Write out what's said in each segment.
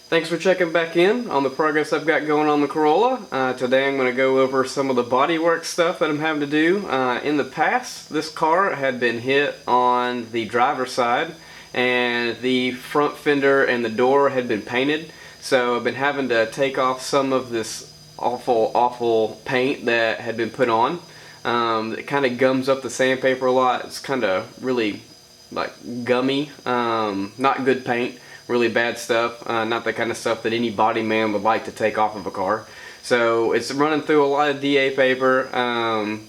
Thanks for checking back in on the progress I've got going on the Corolla. Today I'm going to go over some of the bodywork stuff that I'm having to do. In the past, this car had been hit on the driver's side and the front fender and the door had been painted. So I've been having to take off some of this awful paint that had been put on. It kind of gums up the sandpaper a lot. It's kind of really like gummy, not good paint. Really bad stuff, not the kind of stuff that any body man would like to take off of a car. So it's running through a lot of DA paper and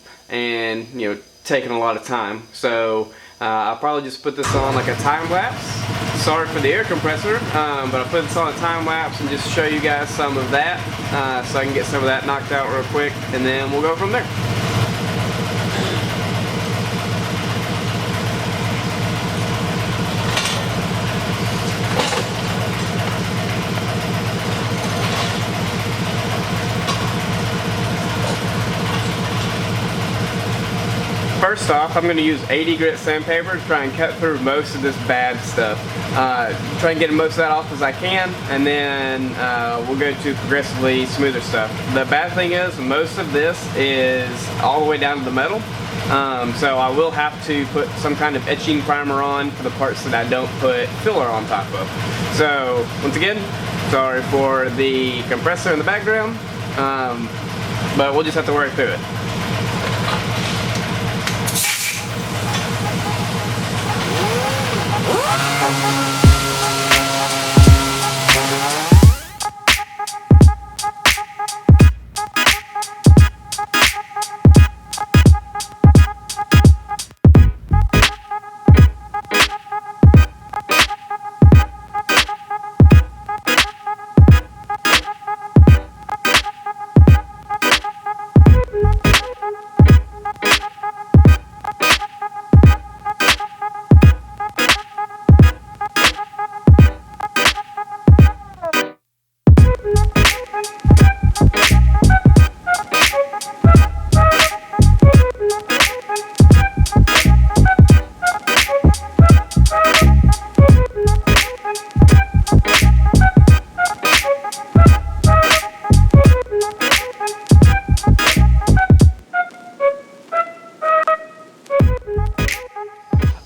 taking a lot of time. So I'll probably just put this on like a time lapse. Sorry for the air compressor, but I'll put this on a time lapse and just show you guys some of that so I can get some of that knocked out real quick, and then we'll go from there. First off, I'm going to use 80 grit sandpaper to try and cut through most of this bad stuff. Try and get most of that off as I can, and then we'll go to progressively smoother stuff. The bad thing is most of this is all the way down to the metal, so I will have to put some kind of etching primer on for the parts that I don't put filler on top of. So once again, sorry for the compressor in the background, but we'll just have to work through it.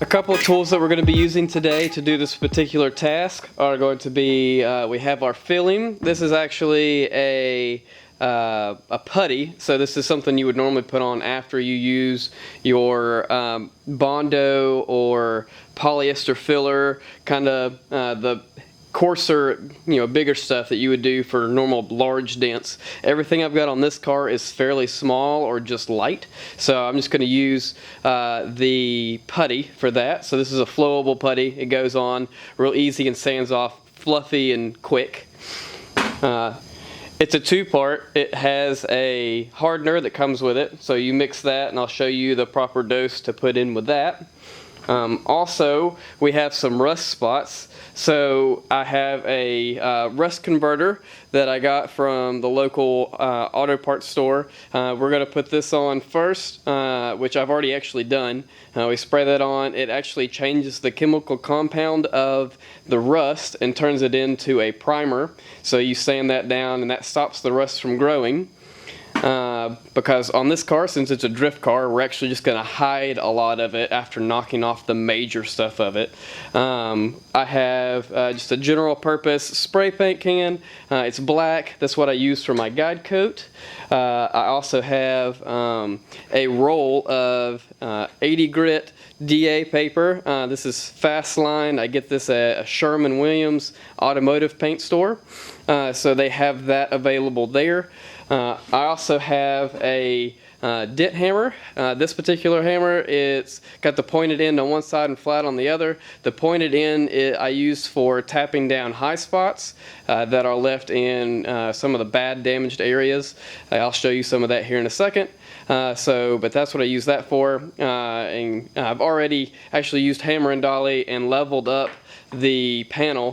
A couple of tools that we're going to be using today to do this particular task are going to be, we have our filling. This is actually a putty, so this is something you would normally put on after you use your Bondo or polyester filler, kind of the coarser, bigger stuff that you would do for normal large dents. Everything I've got on this car is fairly small or just light, so I'm just going to use the putty for that. So this is a flowable putty. It goes on real easy and sands off fluffy and quick. It's a two-part. It has a hardener that comes with it, so you mix that and I'll show you the proper dose to put in with that. Also, we have some rust spots. So I have a rust converter that I got from the local auto parts store. We're going to put this on first, which I've already actually done. We spray that on. It actually changes the chemical compound of the rust and turns it into a primer. So you sand that down and that stops the rust from growing. Because on this car, since it's a drift car, we're actually just going to hide a lot of it after knocking off the major stuff of it. I have just a general purpose spray paint can. It's black. That's what I use for my guide coat. I also have a roll of 80 grit DA paper. This is Fast Line. I get this at a Sherwin-Williams automotive paint store. So they have that available there. I also have a dent hammer. This particular hammer, it's got the pointed end on one side and flat on the other. The pointed end I use for tapping down high spots that are left in some of the bad damaged areas. I'll show you some of that here in a second. But that's what I use that for. And I've already actually used hammer and dolly and leveled up the panel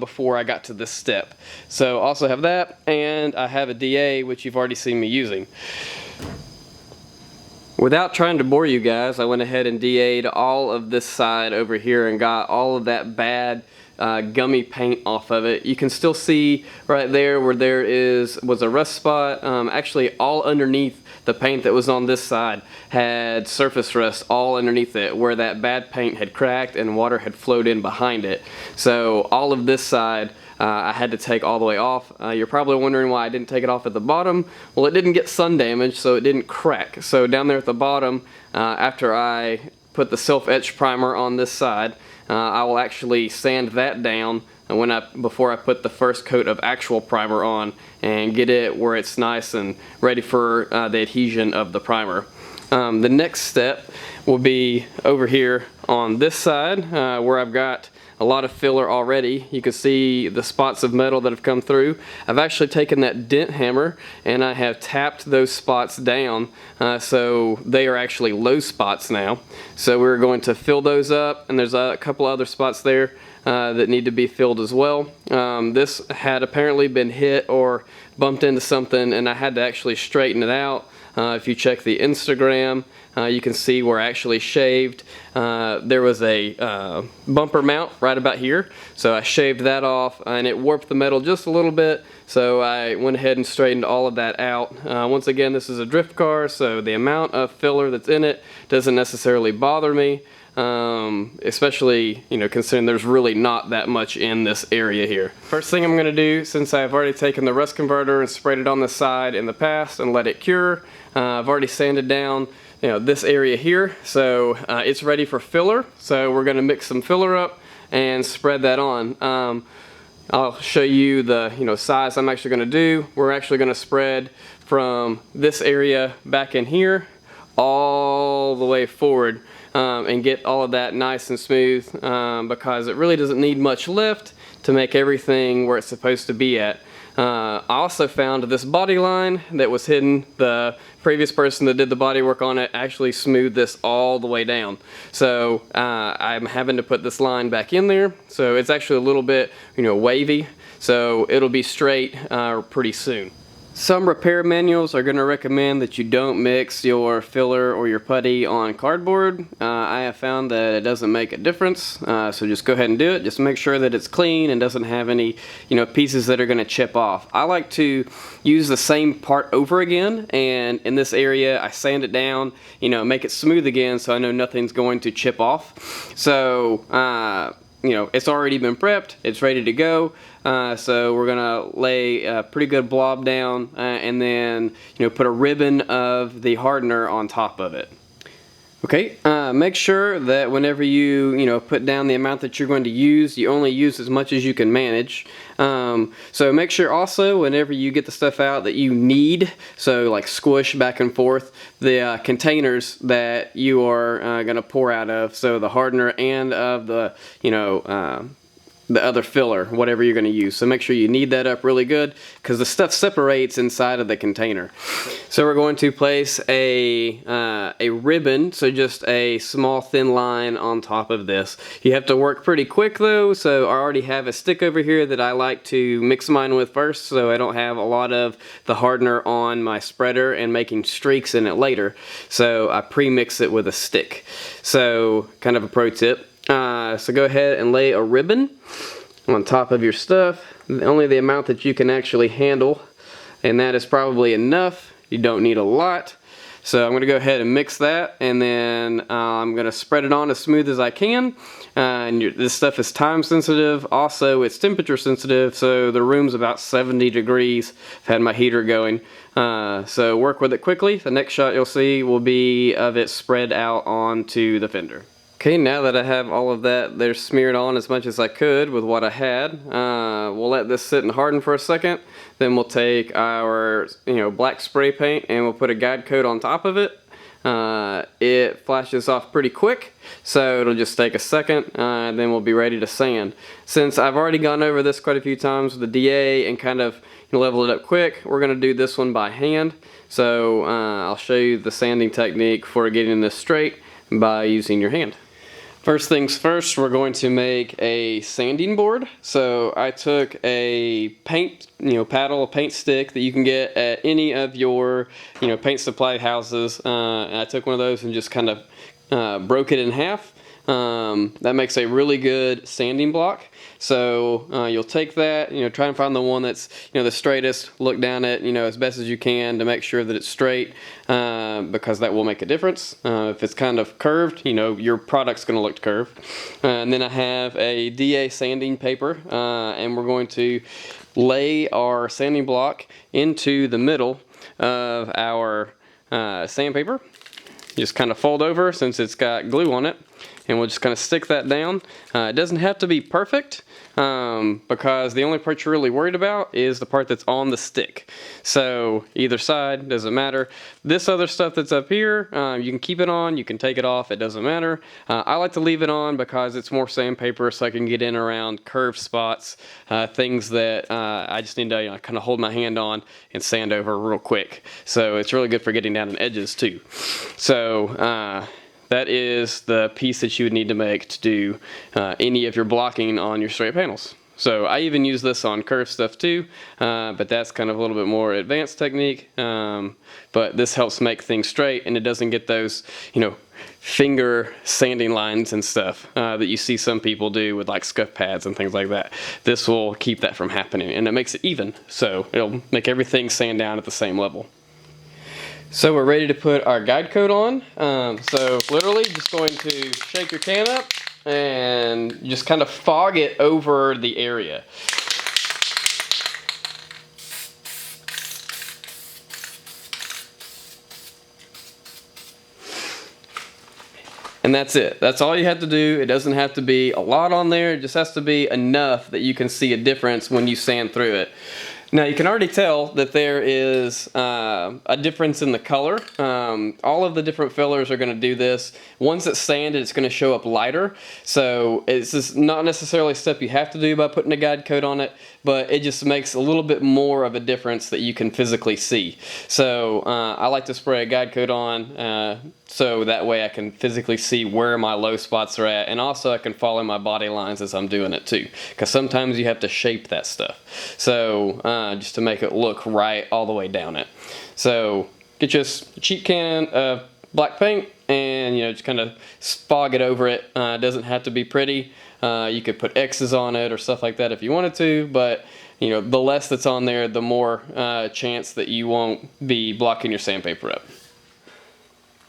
before I got to this step. So also have that, and I have a DA, which you've already seen me using. Without trying to bore you guys, I went ahead and DA'd all of this side over here and got all of that bad gummy paint off of it. You can still see right there where there was a rust spot. Actually, all underneath the paint that was on this side had surface rust all underneath it, where that bad paint had cracked and water had flowed in behind it. So all of this side I had to take all the way off. You're probably wondering why I didn't take it off at the bottom. Well, it didn't get sun damage, so it didn't crack. So down there at the bottom, after I put the self-etch primer on this side, I will actually sand that down before I put the first coat of actual primer on, and get it where it's nice and ready for the adhesion of the primer. The next step will be over here on this side, where I've got a lot of filler already. You can see the spots of metal that have come through. I've actually taken that dent hammer and I have tapped those spots down, so they are actually low spots now. So we're going to fill those up, and there's a couple other spots there that need to be filled as well. This had apparently been hit or bumped into something, and I had to actually straighten it out. If you check the Instagram, you can see where I actually shaved. There was a bumper mount right about here, so I shaved that off, and it warped the metal just a little bit, so I went ahead and straightened all of that out. Once again, this is a drift car, so the amount of filler that's in it doesn't necessarily bother me, especially, considering there's really not that much in this area here. First thing I'm going to do, since I've already taken the rust converter and sprayed it on the side in the past and let it cure, I've already sanded down this area here, so it's ready for filler. So we're going to mix some filler up and spread that on. I'll show you the size I'm actually going to do. We're actually going to spread from this area back in here all the way forward, and get all of that nice and smooth, because it really doesn't need much lift to make everything where it's supposed to be at. I also found this body line that was hidden. The previous person that did the body work on it actually smoothed this all the way down. So I'm having to put this line back in there. So it's actually a little bit wavy. So it'll be straight pretty soon. Some repair manuals are going to recommend that you don't mix your filler or your putty on cardboard. I have found that it doesn't make a difference, so just go ahead and do it. Just make sure that it's clean and doesn't have any pieces that are going to chip off. I like to use the same part over again, and in this area I sand it down, make it smooth again, so I know nothing's going to chip off. So it's already been prepped, it's ready to go. So we're gonna lay a pretty good blob down, and then put a ribbon of the hardener on top of it. Okay, make sure that whenever you put down the amount that you're going to use, you only use as much as you can manage. So make sure also whenever you get the stuff out that you need, so like squish back and forth, the containers that you are going to pour out of, so the hardener and of the the other filler, whatever you're going to use. So make sure you knead that up really good, because the stuff separates inside of the container. So we're going to place a ribbon, so just a small thin line on top of this. You have to work pretty quick though, so I already have a stick over here that I like to mix mine with first, so I don't have a lot of the hardener on my spreader and making streaks in it later. So I pre-mix it with a stick. So kind of a pro tip. So go ahead and lay a ribbon on top of your stuff, only the amount that you can actually handle, and that is probably enough. You don't need a lot. So I'm going to go ahead and mix that, and then I'm going to spread it on as smooth as I can. This stuff is time sensitive, also it's temperature sensitive, so the room's about 70 degrees. I've had my heater going, so work with it quickly. The next shot you'll see will be of it spread out onto the fender. Okay, now that I have all of that there smeared on as much as I could with what I had, we'll let this sit and harden for a second. Then we'll take our black spray paint and we'll put a guide coat on top of it. It flashes off pretty quick, so it'll just take a second, and then we'll be ready to sand. Since I've already gone over this quite a few times with the DA and kind of level it up quick, we're going to do this one by hand. So I'll show you the sanding technique for getting this straight by using your hand. First things first, we're going to make a sanding board. So I took a paint, paddle, a paint stick that you can get at any of your, paint supply houses. And I took one of those and just kind of broke it in half. that makes a really good sanding block. So you'll take that, try and find the one that's, the straightest, look down it, as best as you can to make sure that it's straight, because that will make a difference. If it's kind of curved, your product's going to look curved. And then I have a DA sanding paper, and we're going to lay our sanding block into the middle of our sandpaper. Just kind of fold over since it's got glue on it, and we'll just kind of stick that down. It doesn't have to be perfect, because the only part you're really worried about is the part that's on the stick. So either side, doesn't matter. This other stuff that's up here, you can keep it on, you can take it off, it doesn't matter. I like to leave it on because it's more sandpaper, so I can get in around curved spots, things that I just need to kind of hold my hand on and sand over real quick. So it's really good for getting down on edges too. So that is the piece that you would need to make to do any of your blocking on your straight panels. So I even use this on curved stuff too, but that's kind of a little bit more advanced technique. But this helps make things straight, and it doesn't get those, finger sanding lines and stuff that you see some people do with like scuff pads and things like that. This will keep that from happening, and it makes it even. So it'll make everything sand down at the same level. So we're ready to put our guide coat on. So literally just going to shake your can up and just kind of fog it over the area. And that's it. That's all you have to do. It doesn't have to be a lot on there. It just has to be enough that you can see a difference when you sand through it. Now you can already tell that there is a difference in the color. All of the different fillers are going to do this. Once it's sanded, it's going to show up lighter. So it's just not necessarily a step you have to do by putting a guide coat on it, but it just makes a little bit more of a difference that you can physically see. So I like to spray a guide coat on so that way I can physically see where my low spots are at, and also I can follow my body lines as I'm doing it too, because sometimes you have to shape that stuff. So just to make it look right all the way down it. So get you a cheap can of black paint and just kind of fog it over it. It doesn't have to be pretty. You could put X's on it or stuff like that if you wanted to, but the less that's on there, the more chance that you won't be blocking your sandpaper up.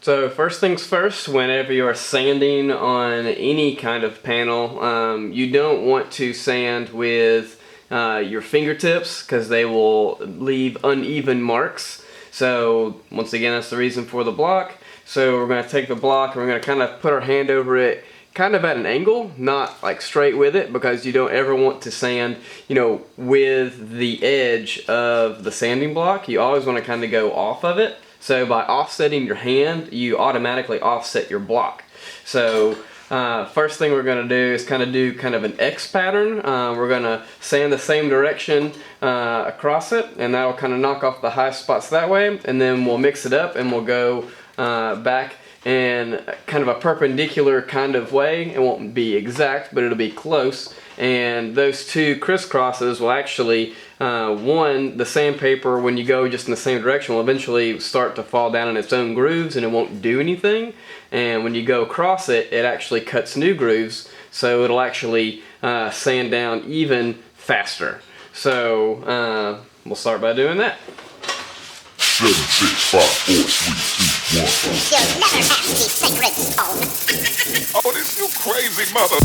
So first things first, whenever you are sanding on any kind of panel, you don't want to sand with your fingertips because they will leave uneven marks. So once again, that's the reason for the block. So we're going to take the block and we're going to kind of put our hand over it kind of at an angle, not like straight with it, because you don't ever want to sand, with the edge of the sanding block. You always want to kind of go off of it. So by offsetting your hand, you automatically offset your block. So first thing we're going to do is do an X pattern. We're going to sand the same direction across it, and that'll kind of knock off the high spots that way. And then we'll mix it up and we'll go back in kind of a perpendicular kind of way. It won't be exact, but it'll be close. And those two crisscrosses will actually, the sandpaper, when you go just in the same direction, will eventually start to fall down in its own grooves and it won't do anything. And when you go across it, it actually cuts new grooves, so it'll actually sand down even faster. So we'll start by doing that. 7, 6, 5, 4, 3, 2, 1. You'll never have the sacred stone. Oh, this you crazy mother.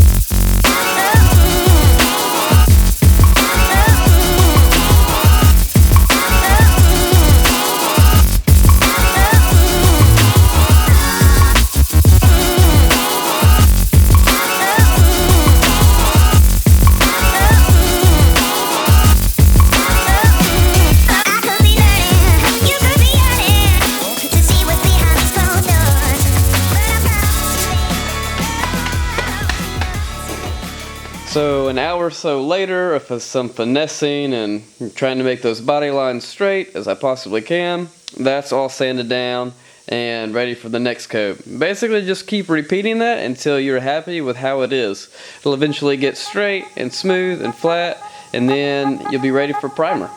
So an hour or so later, with some finessing and trying to make those body lines straight as I possibly can, that's all sanded down and ready for the next coat. Basically just keep repeating that until you're happy with how it is. It'll eventually get straight and smooth and flat, and then you'll be ready for primer.